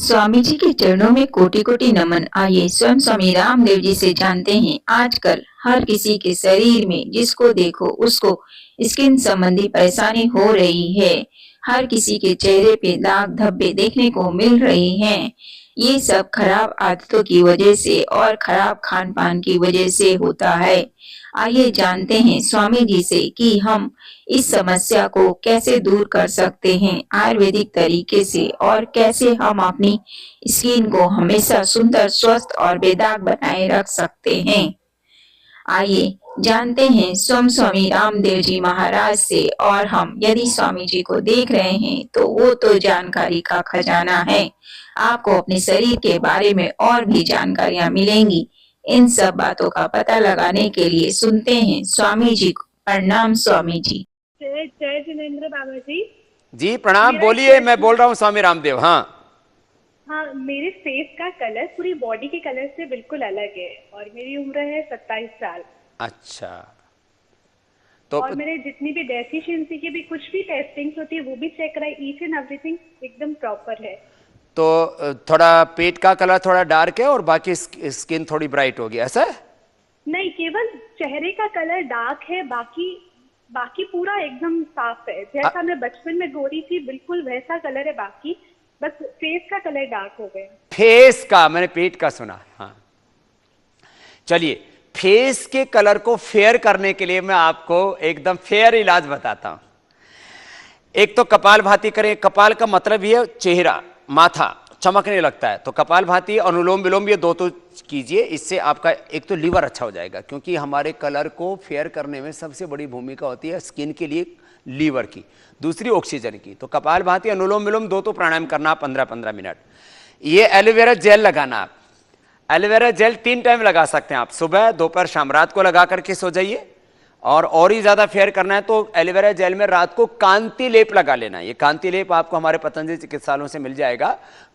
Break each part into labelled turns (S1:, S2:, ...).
S1: स्वामी जी के चरणों में कोटि कोटि नमन। आइए स्वयं स्वामी रामदेव जी से जानते हैं। आजकल हर किसी के शरीर में जिसको देखो उसको स्किन संबंधी परेशानी हो रही है। हर किसी के चेहरे पे दाग धब्बे देखने को मिल रहे हैं। ये सब खराब आदतों की वजह से और खराब खान पान की वजह से होता है। आइए जानते हैं स्वामी जी से कि हम इस समस्या को कैसे दूर कर सकते हैं आयुर्वेदिक तरीके से, और कैसे हम अपनी स्किन को हमेशा सुंदर, स्वस्थ और बेदाग बनाए रख सकते हैं। आइए जानते हैं स्वयं स्वामी रामदेव जी महाराज से। और हम यदि स्वामी जी को देख रहे हैं तो वो तो जानकारी का खजाना है। आपको अपने शरीर के बारे में और भी जानकारियां मिलेंगी। इन सब बातों का पता लगाने के लिए सुनते हैं स्वामी जी को। प्रणाम स्वामी जी।
S2: जय जय जिनेंद्र बाबा जी।
S3: जी प्रणाम। बोलिए, मैं बोल रहा हूँ स्वामी रामदेव। हाँ
S2: हाँ, मेरे फेस का कलर पूरी बॉडी के कलर से बिल्कुल अलग है और मेरी उम्र है 27 साल।
S3: अच्छा, तो
S2: और मेरे जितनी भी डेफिशिएंसी की भी कुछ भी टेस्टिंग्स होती है वो भी चेक कराई, ईच एंड एवरीथिंग एकदम प्रॉपर है।
S3: तो थोड़ा पेट का कलर थोड़ा डार्क है और बाकी स्किन थोड़ी ब्राइट होगी, ऐसा है?
S2: नहीं, केवल चेहरे का कलर डार्क है, बाकी बाकी पूरा एकदम साफ है। जैसा मैं बचपन में गोरी थी बिल्कुल वैसा कलर है, बाकी बस फेस का कलर डार्क हो गया।
S3: फेस का, मैंने पेट का सुना। हाँ चलिए, फेस के कलर को फेयर करने के लिए मैं आपको एकदम फेयर इलाज बताता हूं। एक तो कपालभाति करें। कपाल का मतलब ये चेहरा, माथा चमकने लगता है, तो कपालभाति, अनुलोम विलोम, ये दो तो कीजिए। इससे आपका एक तो लीवर अच्छा हो जाएगा, क्योंकि हमारे कलर को फेयर करने में सबसे बड़ी भूमिका होती है स्किन के लिए लीवर की, दूसरी ऑक्सीजन की। तो कपालभाति, अनुलोम विलोम दो तो प्राणायाम करना 15-15 मिनट। ये एलोवेरा जेल लगाना। आप एलोवेरा जेल 3 टाइम लगा सकते हैं आप, सुबह, दोपहर, शाम। रात को लगा करके सो जाइए। और ही ज्यादा फेयर करना है तो एलोवेरा जेल में रात को कांति लेप लगा लेना। ये कांति लेप आपको हमारे पतंजलि चिकित्सालयों से मिल जाएगा।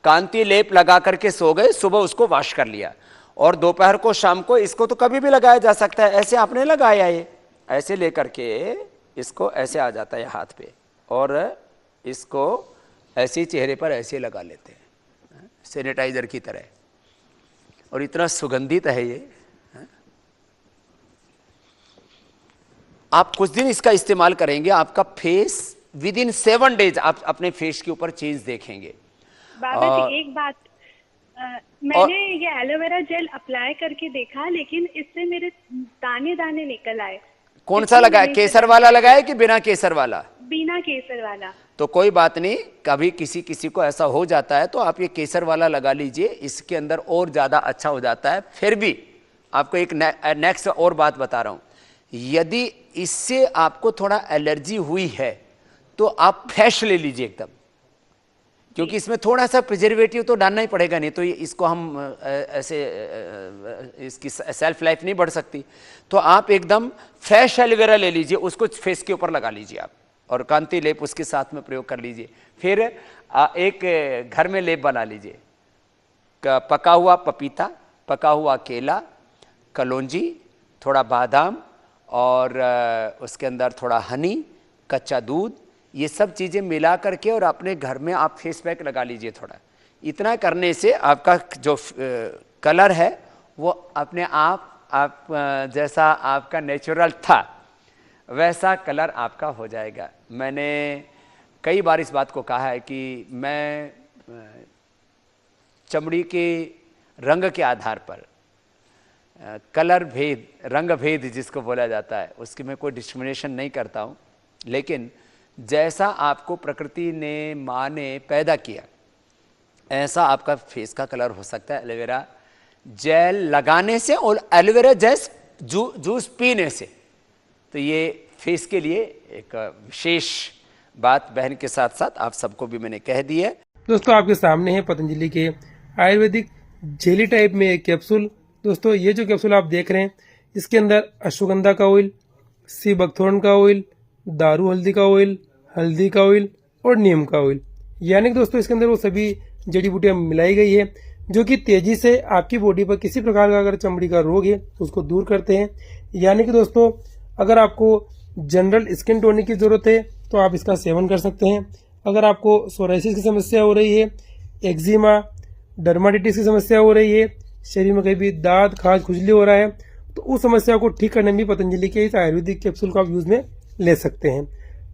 S3: कांति लेप लगा करके सो गए, सुबह उसको वॉश कर लिया, और दोपहर को, शाम को, इसको तो कभी भी लगाया जा सकता है। ऐसे आपने लगाया, ये ऐसे लेकर के इसको ऐसे आ जाता है हाथ पे, और इसको ऐसे चेहरे पर ऐसे लगा लेते हैं सैनिटाइजर की तरह, और इतना सुगंधित है ये। आप कुछ दिन इसका इस्तेमाल करेंगे, आपका फेस विद इन 7 डेज आप अपने फेस के ऊपर चेंज देखेंगे।
S2: बाबा जी एक बात, मैंने ये एलोवेरा जेल अप्लाई करके देखा, लेकिन इससे मेरे दाने दाने निकल आए।
S3: कौन सा लगाया? केसर वाला लगाया कि बिना केसर वाला?
S2: बिना केसर वाला।
S3: तो कोई बात नहीं, कभी किसी किसी को ऐसा हो जाता है तो आप ये केसर वाला लगा लीजिए, इसके अंदर और ज्यादा अच्छा हो जाता है। फिर भी आपको एक नेक्स्ट और बात बता रहा हूं, यदि इससे आपको थोड़ा एलर्जी हुई है तो आप फ्रेश ले लीजिए एकदम, क्योंकि इसमें थोड़ा सा प्रिजर्वेटिव तो डालना ही पड़ेगा, नहीं तो इसको हम ऐसे इसकी सेल्फ लाइफ नहीं बढ़ सकती। तो आप एकदम फ्रेश एलोवेरा ले लीजिए, उसको फेस के ऊपर लगा लीजिए आप, और कांति लेप उसके साथ में प्रयोग कर लीजिए। फिर एक घर में लेप बना लीजिए, पका हुआ पपीता, पका हुआ केला, कलौंजी, थोड़ा बादाम, और उसके अंदर थोड़ा हनी, कच्चा दूध, ये सब चीज़ें मिला करके और अपने घर में आप फेस पैक लगा लीजिए थोड़ा। इतना करने से आपका जो कलर है वो अपने आप जैसा आपका नेचुरल था वैसा कलर आपका हो जाएगा। मैंने कई बार इस बात को कहा है कि मैं चमड़ी के रंग के आधार पर, कलर भेद, रंग भेद जिसको बोला जाता है, उसकी मैं कोई डिस्क्रिमिनेशन नहीं करता हूँ, लेकिन जैसा आपको प्रकृति ने, माँ ने पैदा किया, ऐसा आपका फेस का कलर हो सकता है एलोवेरा जेल लगाने से और एलोवेरा जूस पीने से। तो ये फेस के लिए एक विशेष बात बहन के साथ साथ आप सबको भी मैंने कह दी है।
S4: दोस्तों आपके सामने है पतंजलि के आयुर्वेदिक जेली टाइप में एक कैप्सूल। दोस्तों ये जो कैप्सूल आप देख रहे हैं, इसके अंदर अश्वगंधा का ऑयल, सी बकथोर्न का ऑयल, दारू हल्दी का ऑयल, हल्दी का ऑयल और नीम का ऑयल, यानी कि दोस्तों इसके अंदर वो सभी जड़ी बूटियां मिलाई गई है जो कि तेजी से आपकी बॉडी पर किसी प्रकार का अगर चमड़ी का रोग है उसको दूर करते हैं। यानी कि दोस्तों अगर आपको जनरल स्किन टोनिक की जरूरत है तो आप इसका सेवन कर सकते हैं। अगर आपको सोराइसिस की समस्या हो रही है, एक्जिमा, डर्माटाइटिस की समस्या हो रही है, शरीर में कहीं भी दाद खाज खुजली हो रहा है, तो उस समस्या को ठीक करने में पतंजलि के इस आयुर्वेदिक कैप्सूल को आप यूज में ले सकते हैं।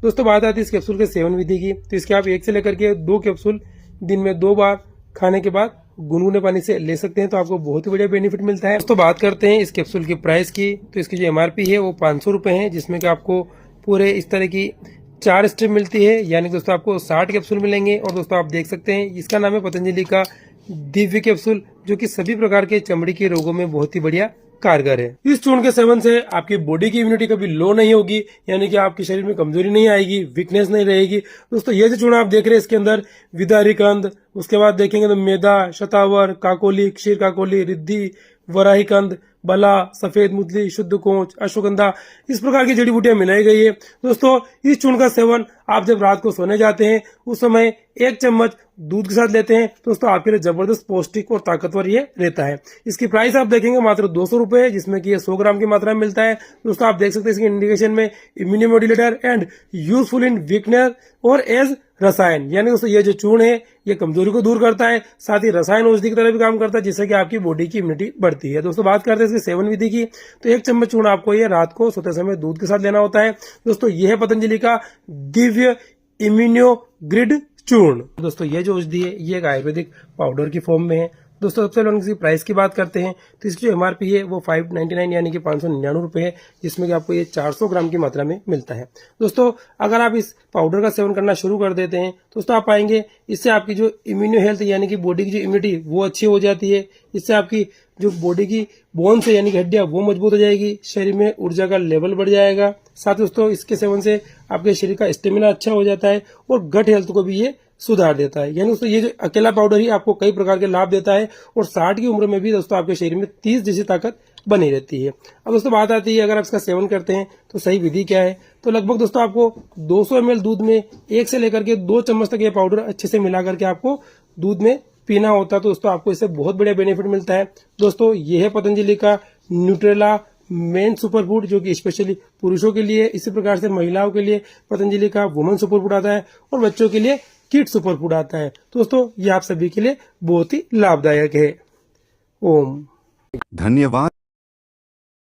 S4: दोस्तों बात आती है इस कैप्सूल के सेवन विधि की, तो इसके आप 1 से लेकर के 2 कैप्सूल दिन में 2 बार खाने के बाद गुनगुने पानी से ले सकते हैं, तो आपको बहुत ही बढ़िया बेनिफिट मिलता है। दोस्तों बात करते हैं इस कैप्सूल की प्राइस की, तो इसकी जो MRP है वो 500 रुपए है, जिसमें कि आपको पूरे इस तरह की 4 स्ट्रिप मिलती है, यानी दोस्तों आपको 60 कैप्सूल मिलेंगे। और दोस्तों आप देख सकते हैं इसका नाम है पतंजलि का दिव्य कैप्सूल, जो कि सभी प्रकार के चमड़ी के रोगों में बहुत ही बढ़िया कारगर है। इस चूर्ण के सेवन से आपकी बॉडी की इम्यूनिटी कभी लो नहीं होगी, यानी कि आपके शरीर में कमजोरी नहीं आएगी, वीकनेस नहीं रहेगी। दोस्तों ये जो चूर्ण आप देख रहे हैं इसके अंदर विदारिकंद, उसके बाद देखेंगे तो मेदा, शतावर, काकोली, क्षीर काकोली, रिद्धि, वराहीकंद, बला, सफेद मुतली, शुद्ध कोंच, अश्वगंधा, इस प्रकार की जड़ी बूटियां मिलाई गई है। दोस्तों इस चूर्ण का सेवन आप जब रात को सोने जाते हैं उस समय 1 चम्मच दूध के साथ लेते हैं, दोस्तों आपके लिए जबरदस्त पौष्टिक और ताकतवर ये रहता है। इसकी प्राइस आप देखेंगे मात्र 200 रुपए है, जिसमें कि ये 100 ग्राम की मात्रा में मिलता है। दोस्तों आप देख सकते हैं इसकी इंडिकेशन में immunomodulator and useful in weakness और एज रसायन, यानी दोस्तों ये जो चूर्ण है ये कमजोरी को दूर करता है, साथ ही रसायन औषधि की तरह भी काम करता है, जिससे कि आपकी बॉडी की इम्यूनिटी बढ़ती है। दोस्तों बात करते हैं इसके सेवन विधि की, तो 1 चम्मच चूर्ण आपको ये रात को सोते समय दूध के साथ लेना होता है। दोस्तों ये है पतंजलि का दिव्य इम्यूनो ग्रिड चूर्ण। दोस्तों ये जो औषधि है ये एक आयुर्वेदिक पाउडर की फॉर्म में है। दोस्तों सबसे पहले इसकी प्राइस की बात करते हैं, तो इसकी जो MRP है वो 599 यानी कि 599 रुपए है, जिसमें कि आपको ये 400 ग्राम की मात्रा में मिलता है। दोस्तों अगर आप इस पाउडर का सेवन करना शुरू कर देते हैं दोस्तों आप पाएंगे इससे आपकी जो इम्यूनो हेल्थ यानी कि बॉडी की जो इम्यूनिटी वो अच्छी हो जाती है। इससे आपकी जो बॉडी की बोन्स है यानी कि हड्डियां वो मजबूत हो जाएगी, शरीर में ऊर्जा का लेवल बढ़ जाएगा। साथ दोस्तों इसके सेवन से आपके शरीर का स्टेमिना अच्छा हो जाता है और गट हेल्थ को भी ये सुधार देता है। यानी दोस्तों ये जो अकेला पाउडर ही आपको कई प्रकार के लाभ देता है और 60 की उम्र में भी दोस्तों आपके शरीर में 30 जैसी ताकत बनी रहती है। अब दोस्तों बात आती है अगर आप इसका सेवन करते हैं तो सही विधि क्या है, तो लगभग दोस्तों आपको 200 ml दूध में 1 से लेकर के 2 चम्मच तक ये पाउडर अच्छे से मिला करके आपको दूध में पीना होता है। तो दोस्तों आपको इससे बहुत बढ़िया बेनिफिट मिलता है। दोस्तों ये है पतंजलि का न्यूट्रेला मेन सुपर फूड, जो कि स्पेशली पुरुषों के लिए, इसी प्रकार से महिलाओं के लिए पतंजलि का वुमेन सुपर फूड आता है और बच्चों के लिए किड सुपर फूड आता है। दोस्तों ये आप सभी के लिए बहुत ही लाभदायक है। ओम।
S5: धन्यवाद।